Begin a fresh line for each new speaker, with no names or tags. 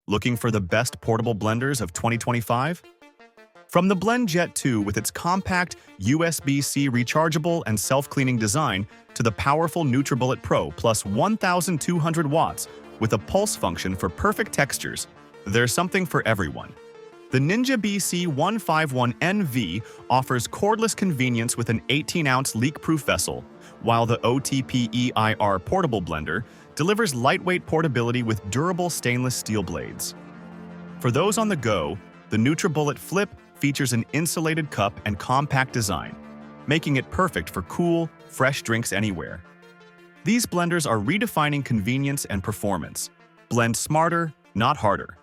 Looking for the best portable blenders of 2025? From the BlendJet 2 with its compact USB-C rechargeable and self-cleaning design to the powerful NutriBullet Pro plus 1,200 watts with a pulse function for perfect textures, there's something for everyone. The Ninja BC151NV offers cordless convenience with an 18-ounce leak-proof vessel, while the OTP-EIR portable blender delivers lightweight portability with durable stainless steel blades. For those on the go, the NutriBullet Flip features an insulated cup and compact design, making it perfect for cool, fresh drinks anywhere. These blenders are redefining convenience and performance. Blend smarter, not harder.